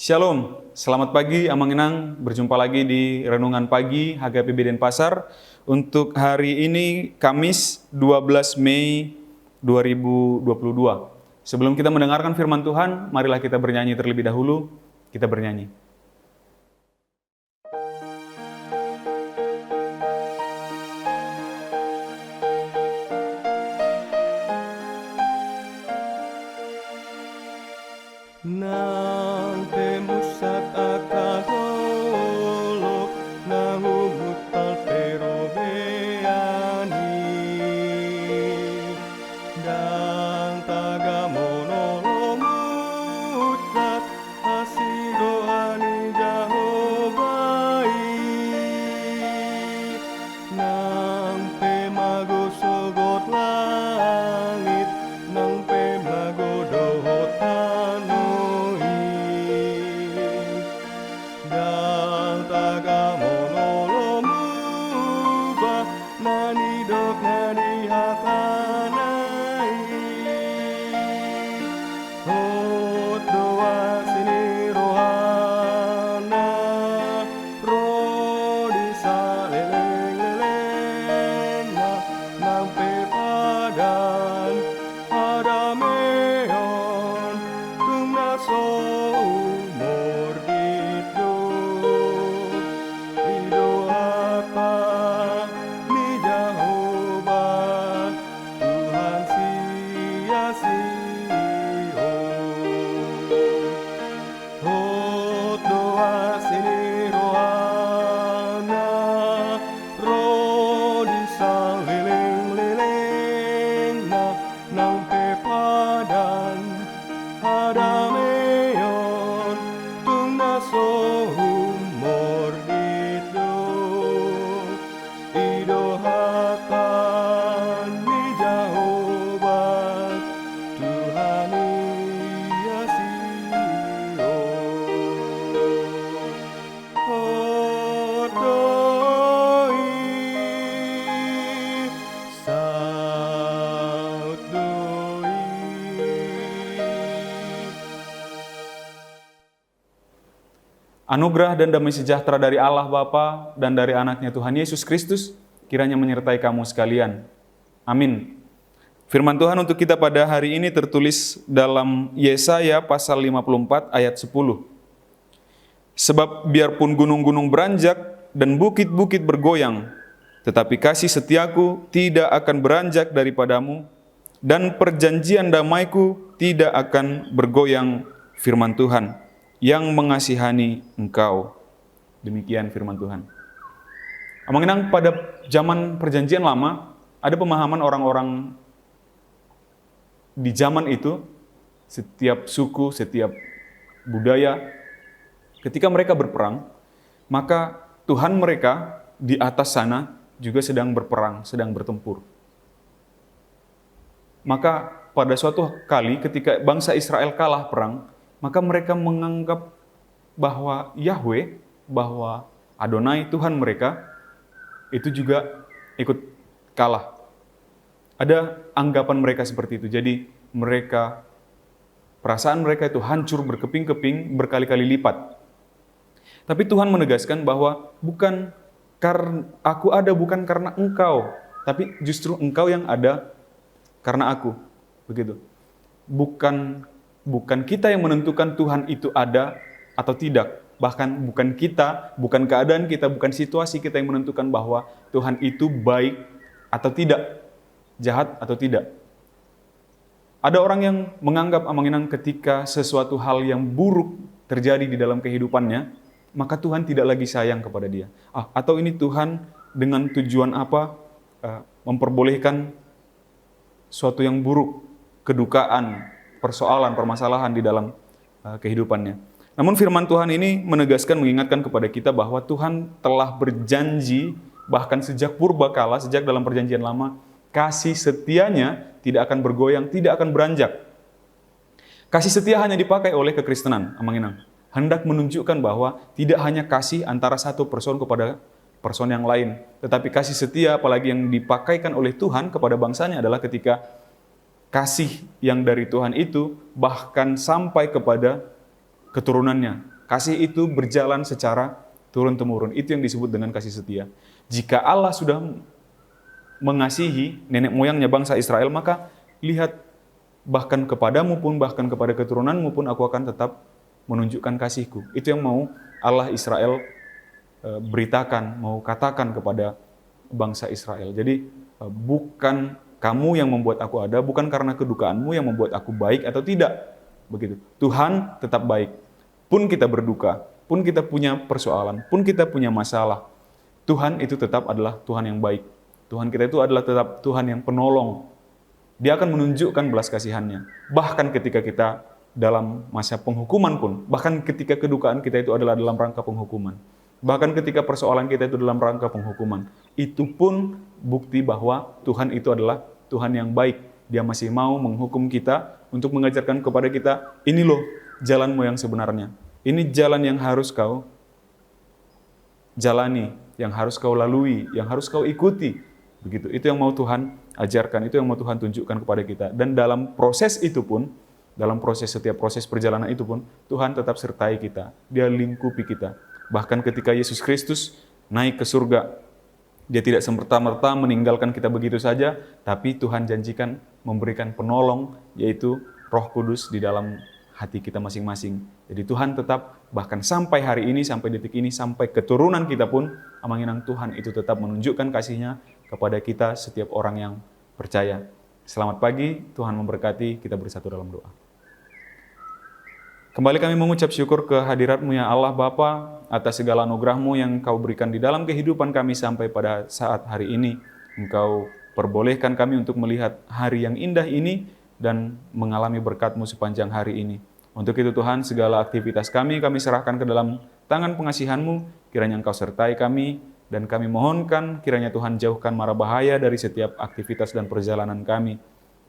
Shalom, selamat pagi Amang Inang, berjumpa lagi di Renungan Pagi HKPB Denpasar untuk hari ini Kamis 12 Mei 2022. Sebelum kita mendengarkan firman Tuhan, marilah kita bernyanyi terlebih dahulu, kita bernyanyi. Nang pemusat akaholo nang umutal pero beani dan taga monolomutat asiro ani jahobai nang pemagosogot langit nang pemagodohot dan taga monolomuba nanidok nadihatanai hot doa sini rohana rodi saleleng-lelena nampe padan adameon tumnaso Anugerah dan damai sejahtera dari Allah Bapa dan dari anaknya Tuhan Yesus Kristus kiranya menyertai kamu sekalian. Amin. Firman Tuhan untuk kita pada hari ini tertulis dalam Yesaya pasal 54 ayat 10. Sebab biarpun gunung-gunung beranjak dan bukit-bukit bergoyang, tetapi kasih setiaku tidak akan beranjak daripadamu dan perjanjian damaiku tidak akan bergoyang, firman Tuhan yang mengasihani engkau. Demikian firman Tuhan. Amang Inang, pada zaman perjanjian lama, ada pemahaman orang-orang di zaman itu, setiap suku, setiap budaya, ketika mereka berperang, maka Tuhan mereka di atas sana juga sedang berperang, sedang bertempur. Maka pada suatu kali ketika bangsa Israel kalah perang, maka mereka menganggap bahwa Yahweh, bahwa Adonai, Tuhan mereka, itu juga ikut kalah. Ada anggapan mereka seperti itu. Jadi mereka, perasaan mereka itu hancur berkeping-keping berkali-kali lipat. Tapi Tuhan menegaskan bahwa bukan karena aku ada bukan karena engkau, tapi justru engkau yang ada karena aku. Begitu. Bukan kita yang menentukan Tuhan itu ada atau tidak. Bahkan bukan kita, bukan keadaan kita, bukan situasi kita yang menentukan bahwa Tuhan itu baik atau tidak, jahat atau tidak. Ada orang yang menganggap Amang Inang ketika sesuatu hal yang buruk terjadi di dalam kehidupannya, maka Tuhan tidak lagi sayang kepada dia. Atau ini Tuhan dengan tujuan apa memperbolehkan suatu yang buruk, kedukaan, persoalan, permasalahan di dalam kehidupannya. Namun firman Tuhan ini menegaskan, mengingatkan kepada kita bahwa Tuhan telah berjanji, bahkan sejak purbakala, sejak dalam perjanjian lama, kasih setianya tidak akan bergoyang, tidak akan beranjak. Kasih setia hanya dipakai oleh kekristenan, Amang Inang. Hendak menunjukkan bahwa tidak hanya kasih antara satu person kepada person yang lain, tetapi kasih setia, apalagi yang dipakaikan oleh Tuhan kepada bangsanya adalah ketika kasih yang dari Tuhan itu bahkan sampai kepada keturunannya, Kasih itu berjalan secara turun-temurun. Itu yang disebut dengan kasih setia. Jika Allah sudah mengasihi nenek moyangnya bangsa Israel, maka lihat, bahkan kepadamu pun, bahkan kepada keturunanmu pun aku akan tetap menunjukkan kasihku. Itu yang mau Allah Israel beritakan, mau katakan kepada bangsa Israel. Jadi bukan kamu yang membuat aku ada, bukan karena kedukaanmu yang membuat aku baik atau tidak. Begitu. Tuhan tetap baik. Pun kita berduka, pun kita punya persoalan, pun kita punya masalah, Tuhan itu tetap adalah Tuhan yang baik. Tuhan kita itu adalah tetap Tuhan yang penolong. Dia akan menunjukkan belas kasihannya. Bahkan ketika kita dalam masa penghukuman pun, bahkan ketika kedukaan kita itu adalah dalam rangka penghukuman. Bahkan ketika persoalan kita itu dalam rangka penghukuman. Itu pun bukti bahwa Tuhan itu adalah Tuhan yang baik. Dia masih mau menghukum kita untuk mengajarkan kepada kita, ini loh jalanmu yang sebenarnya. Ini jalan yang harus kau jalani, yang harus kau lalui, yang harus kau ikuti. Begitu. Itu yang mau Tuhan ajarkan, itu yang mau Tuhan tunjukkan kepada kita. Dan dalam proses itu pun, dalam setiap proses perjalanan itu pun, Tuhan tetap sertai kita. Dia lingkupi kita. Bahkan ketika Yesus Kristus naik ke surga, Dia tidak semerta-merta meninggalkan kita begitu saja, tapi Tuhan janjikan memberikan penolong, yaitu Roh Kudus di dalam hati kita masing-masing. Jadi Tuhan tetap, bahkan sampai hari ini, sampai detik ini, sampai keturunan kita pun, amanginang Tuhan itu tetap menunjukkan kasih-Nya kepada kita, setiap orang yang percaya. Selamat pagi, Tuhan memberkati, kita bersatu dalam doa. Kembali kami mengucap syukur kehadirat-Mu ya Allah Bapa, atas segala anugerah-Mu yang Kau berikan di dalam kehidupan kami sampai pada saat hari ini. Engkau perbolehkan kami untuk melihat hari yang indah ini dan mengalami berkat-Mu sepanjang hari ini. Untuk itu Tuhan, segala aktivitas kami serahkan ke dalam tangan pengasihan-Mu, kiranya Engkau sertai kami, dan kami mohonkan kiranya Tuhan jauhkan mara bahaya dari setiap aktivitas dan perjalanan kami.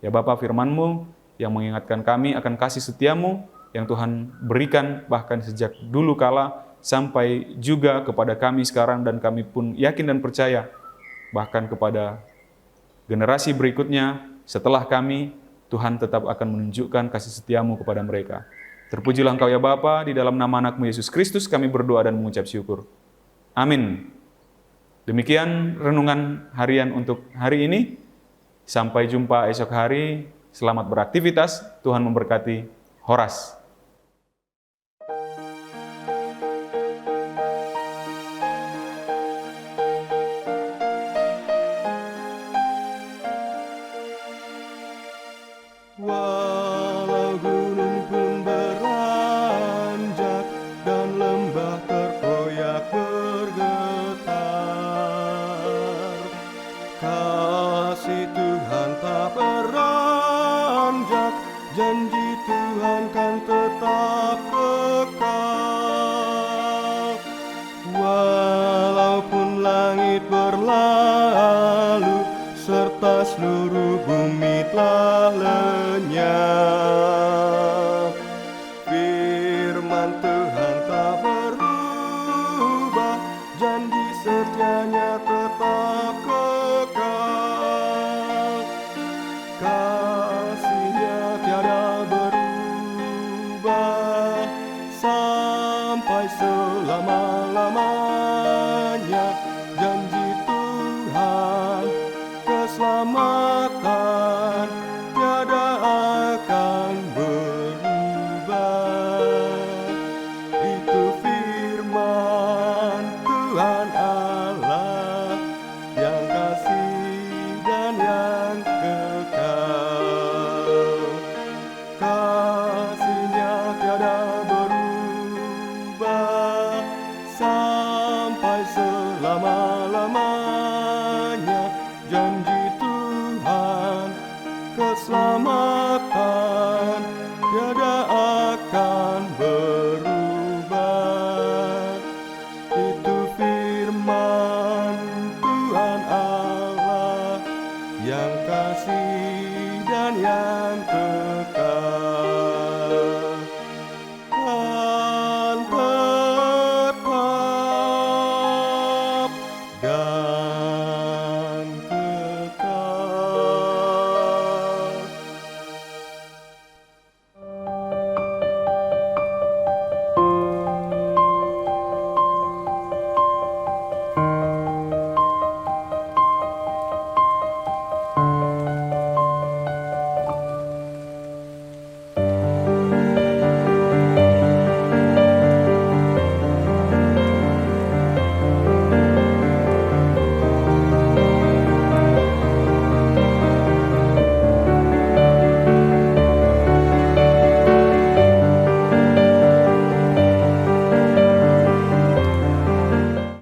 Ya Bapa, firman-Mu yang mengingatkan kami akan kasih setia-Mu yang Tuhan berikan bahkan sejak dulu kala sampai juga kepada kami sekarang, dan kami pun yakin dan percaya bahkan kepada generasi berikutnya setelah kami, Tuhan tetap akan menunjukkan kasih setia-Mu kepada mereka. Terpujilah Engkau ya Bapa, di dalam nama anak-Mu Yesus Kristus kami berdoa dan mengucap syukur. Amin. Demikian renungan harian untuk hari ini. Sampai jumpa esok hari. Selamat beraktivitas. Tuhan memberkati. Horas. Walau gunung pun beranjak dan lembah terkoyak bergetar, kasih Tuhan tak beranjak, janji Tuhan kan tetap kekal. Walaupun langit berlalu serta seluruh bumi telah lenyap, firman Tuhan tak berubah, janji setianya tetap kekal. Kasih-Nya tiada berubah sampai selama-lamanya, janji Tuhan keselamatan tiada akan berubah. Itu firman Tuhan Allah yang kasih dan yang kekal. Kasih-Nya tiada berubah sampai selama-lamanya, janji Tuhan keselamatan tiada akan berubah. Itu firman Tuhan Allah yang kasih dan yang kekal.